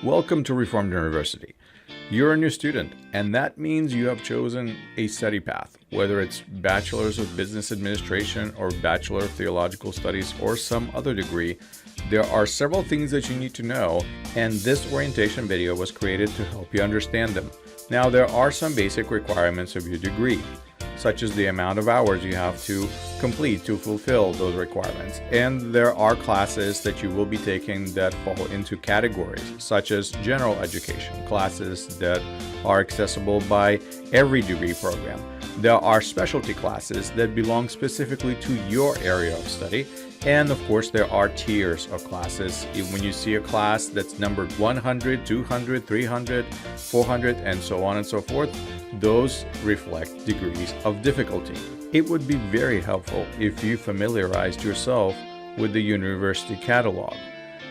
Welcome to Reformed University. You're a new student, and that means you have chosen a study path, whether it's Bachelor's of Business Administration or Bachelor of Theological Studies or some other degree. There are several things that you need to know, and this orientation video was created to help you understand them. Now, there are some basic requirements of your degree, such as the amount of hours you have to complete to fulfill those requirements. And there are classes that you will be taking that fall into categories, such as general education, classes that are accessible by every degree program. There are specialty classes that belong specifically to your area of study. And of course, there are tiers of classes. When you see a class that's numbered 100, 200, 300, 400, and so on and so forth, those reflect degrees of difficulty. It would be very helpful if you familiarized yourself with the university catalog.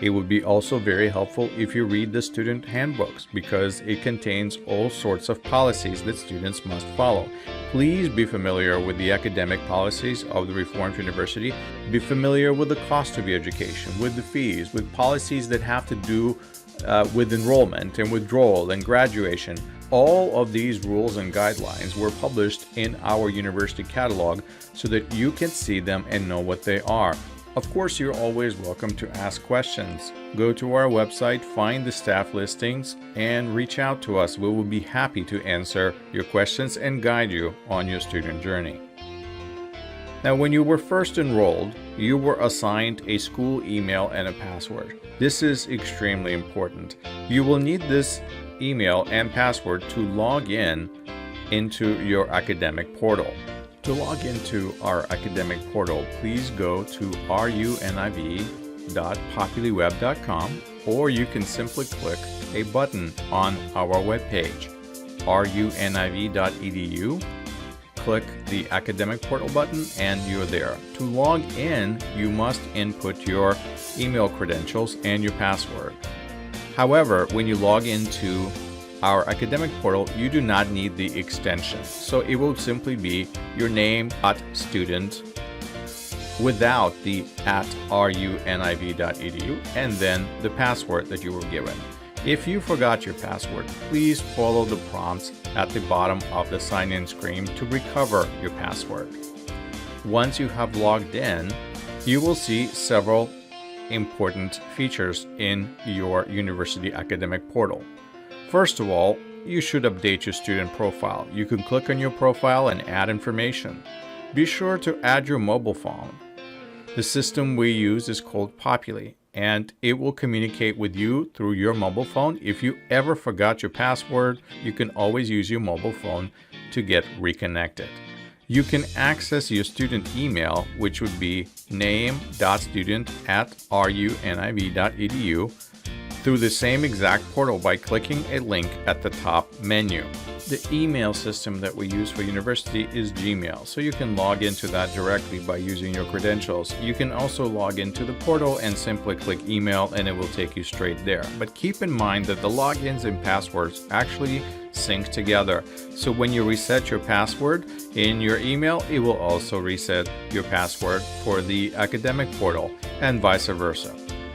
It would be also very helpful if you read the student handbooks because it contains all sorts of policies that students must follow. Please be familiar with the academic policies of the Reformed University. Be familiar with the cost of your education, with the fees, with policies that have to do with enrollment and withdrawal and graduation. All of these rules and guidelines were published in our university catalog so that you can see them and know what they are. Of course, you're always welcome to ask questions. Go to our website, find the staff listings, and reach out to us. We will be happy to answer your questions and guide you on your student journey. Now, when you were first enrolled, you were assigned a school email and a password. This is extremely important. You will need this email and password to log into your academic portal. To log into our academic portal, please go to runiv.populyweb.com, or you can simply click a button on our webpage, runiv.edu. Click the academic portal button and you're there. To log in, you must input your email credentials and your password. However, when you log into our academic portal, you do not need the extension. So it will simply be your name @student without the @runiv.edu and then the password that you were given. If you forgot your password, please follow the prompts at the bottom of the sign-in screen to recover your password. Once you have logged in, you will see several important features in your university academic portal. First of all, you should update your student profile. You can click on your profile and add information. Be sure to add your mobile phone. The system we use is called Populi, and it will communicate with you through your mobile phone. If you ever forgot your password, you can always use your mobile phone to get reconnected. You can access your student email, which would be name.student@runiv.edu, through the same exact portal by clicking a link at the top menu. The email system that we use for university is Gmail, so you can log into that directly by using your credentials. You can also log into the portal and simply click email and it will take you straight there. But keep in mind that the logins and passwords actually sync together. So when you reset your password in your email, it will also reset your password for the academic portal and vice versa.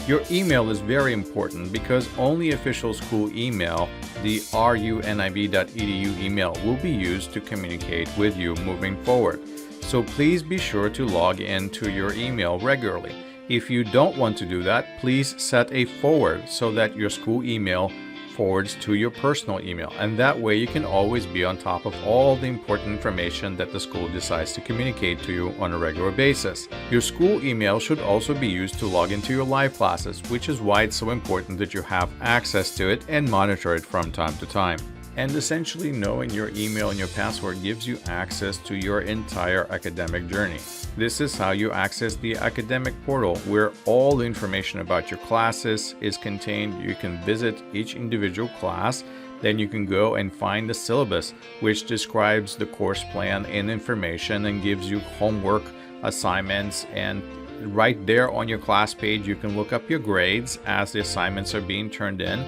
Your email is very important because only official school email, the runiv.edu email, will be used to communicate with you moving forward. So please be sure to log into your email regularly. If you don't want to do that, please set a forward so that your school email forwards to your personal email, and that way you can always be on top of all the important information that the school decides to communicate to you on a regular basis. Your school email should also be used to log into your live classes, which is why it's so important that you have access to it and monitor it from time to time. And essentially, knowing your email and your password gives you access to your entire academic journey. This is how you access the academic portal, where all the information about your classes is contained. You can visit each individual class, then you can go and find the syllabus, which describes the course plan and information and gives you homework assignments. And right there on your class page, you can look up your grades as the assignments are being turned in.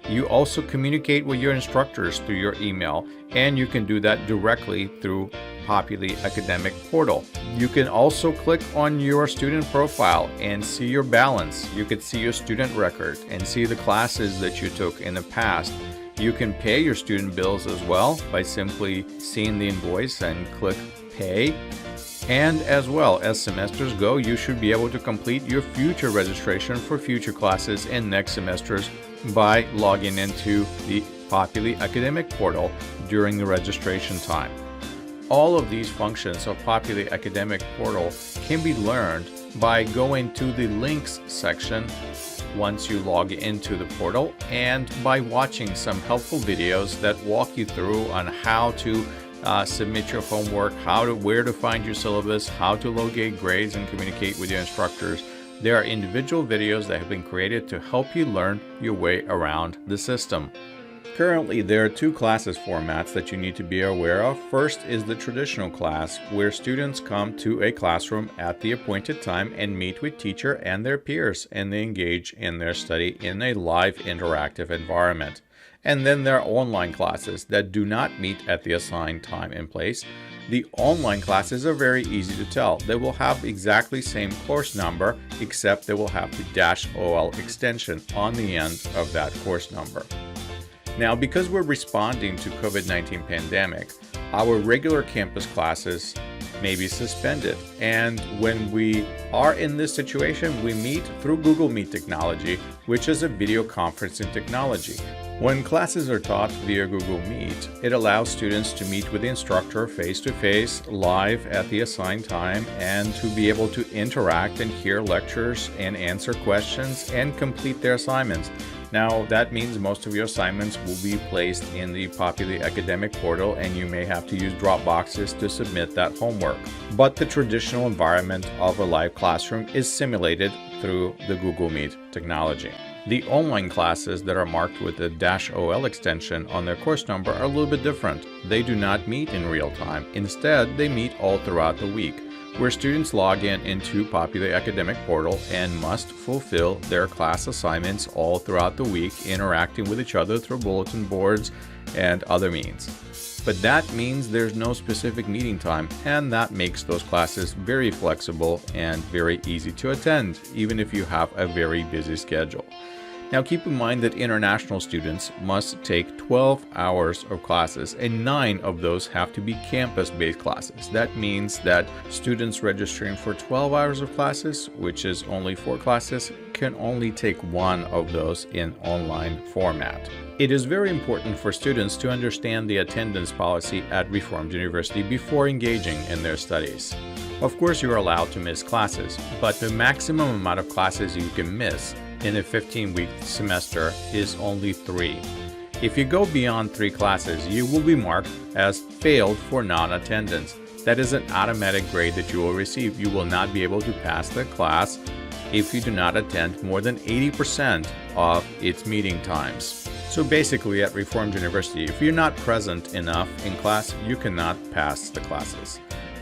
You also communicate with your instructors through your email, and you can do that directly through Populi Academic Portal. You can also click on your student profile and see your balance. You could see your student record and see the classes that you took in the past. You can pay your student bills as well by simply seeing the invoice and click Pay. And as well, as semesters go, you should be able to complete your future registration for future classes in next semesters by logging into the Populi Academic Portal during the registration time. All of these functions of Populi Academic Portal can be learned by going to the links section once you log into the portal, and by watching some helpful videos that walk you through on how to submit your homework, where to find your syllabus, how to locate grades and communicate with your instructors. There are individual videos that have been created to help you learn your way around the system. Currently, there are two classes formats that you need to be aware of. First is the traditional class, where students come to a classroom at the appointed time and meet with teacher and their peers, and they engage in their study in a live interactive environment. And then there are online classes that do not meet at the assigned time and place. The online classes are very easy to tell. They will have exactly same course number, except they will have the -OL extension on the end of that course number. Now, because we're responding to COVID-19 pandemic, our regular campus classes may be suspended. And when we are in this situation, we meet through Google Meet technology, which is a video conferencing technology. When classes are taught via Google Meet, it allows students to meet with the instructor face-to-face, live at the assigned time, and to be able to interact and hear lectures and answer questions and complete their assignments. Now, that means most of your assignments will be placed in the Populi Academic Portal, and you may have to use Dropboxes to submit that homework. But the traditional environment of a live classroom is simulated through the Google Meet technology. The online classes that are marked with the -OL extension on their course number are a little bit different. They do not meet in real time. Instead, they meet all throughout the week, where students log into Populi Academic Portal and must fulfill their class assignments all throughout the week, interacting with each other through bulletin boards and other means. But that means there's no specific meeting time, and that makes those classes very flexible and very easy to attend, even if you have a very busy schedule. Now, keep in mind that international students must take 12 hours of classes, and 9 of those have to be campus-based classes. That means that students registering for 12 hours of classes, which is only 4 classes, can only take 1 of those in online format. It is very important for students to understand the attendance policy at Reformed University before engaging in their studies. Of course, you are allowed to miss classes, but the maximum amount of classes you can miss in a 15-week semester is only 3. If you go beyond 3 classes, you will be marked as failed for non-attendance. That is an automatic grade that you will receive. You will not be able to pass the class if you do not attend more than 80% of its meeting times. So basically, at Reformed University, if you're not present enough in class, you cannot pass the classes.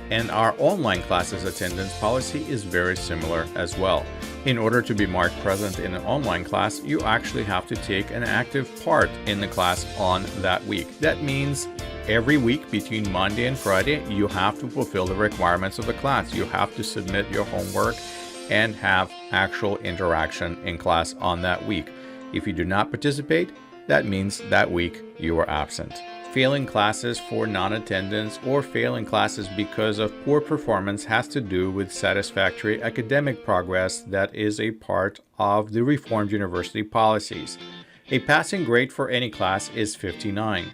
And our online classes attendance policy is very similar as well. In order to be marked present in an online class, you actually have to take an active part in the class on that week. That means every week between Monday and Friday, you have to fulfill the requirements of the class. You have to submit your homework and have actual interaction in class on that week. If you do not participate, that means that week you were absent. Failing classes for non-attendance or failing classes because of poor performance has to do with satisfactory academic progress that is a part of the Reformed University policies. A passing grade for any class is 59.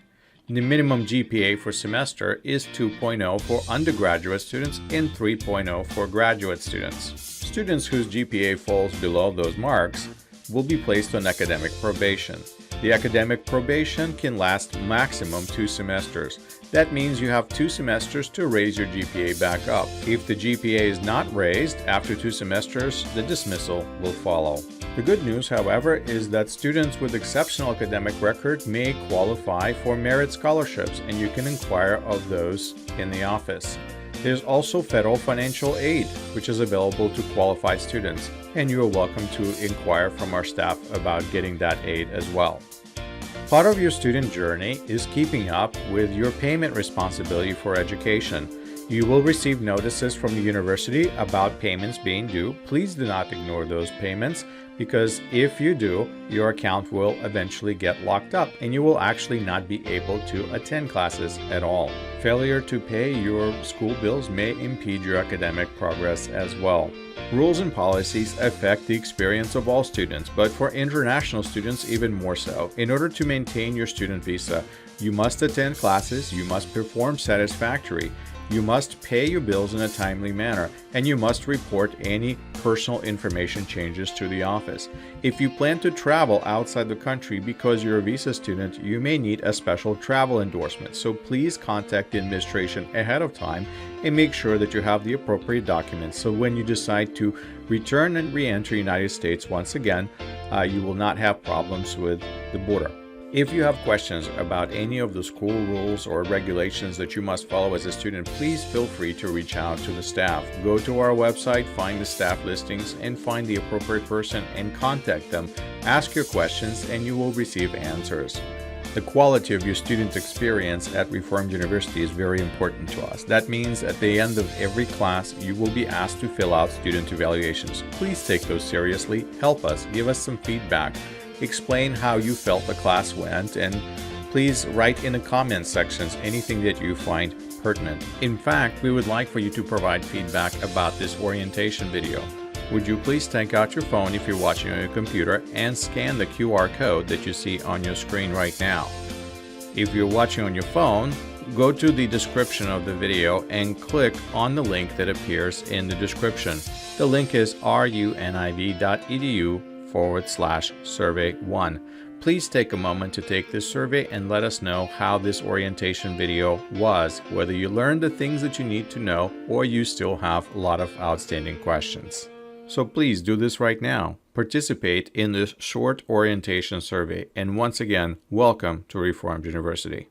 The minimum GPA for semester is 2.0 for undergraduate students and 3.0 for graduate students. Students whose GPA falls below those marks will be placed on academic probation. The academic probation can last maximum 2 semesters. That means you have 2 semesters to raise your GPA back up. If the GPA is not raised after 2 semesters, the dismissal will follow. The good news, however, is that students with exceptional academic record may qualify for merit scholarships, and you can inquire of those in the office. There's also federal financial aid, which is available to qualified students, and you are welcome to inquire from our staff about getting that aid as well. Part of your student journey is keeping up with your payment responsibility for education. You will receive notices from the university about payments being due. Please do not ignore those payments, because if you do, your account will eventually get locked up and you will actually not be able to attend classes at all. Failure to pay your school bills may impede your academic progress as well. Rules and policies affect the experience of all students, but for international students even more so. In order to maintain your student visa, you must attend classes, you must perform satisfactory, you must pay your bills in a timely manner, and you must report any personal information changes to the office. If you plan to travel outside the country because you're a visa student, you may need a special travel endorsement. So please contact the administration ahead of time and make sure that you have the appropriate documents. So when you decide to return and re-enter the United States once again, you will not have problems with the border. If you have questions about any of the school rules or regulations that you must follow as a student, please feel free to reach out to the staff. Go to our website, find the staff listings, and find the appropriate person and contact them. Ask your questions and you will receive answers. The quality of your student experience at Reformed University is very important to us. That means at the end of every class, you will be asked to fill out student evaluations. Please take those seriously. Help us. Give us some feedback. Explain how you felt the class went, and please write in the comments sections anything that you find pertinent. In fact, we would like for you to provide feedback about this orientation video. Would you please take out your phone if you're watching on your computer and scan the QR code that you see on your screen right now. If you're watching on your phone, go to the description of the video and click on the link that appears in the description. The link is runiv.edu/survey1. Please take a moment to take this survey and let us know how this orientation video was, whether you learned the things that you need to know or you still have a lot of outstanding questions. So please do this right now. Participate in this short orientation survey, and once again, welcome to Reformed University.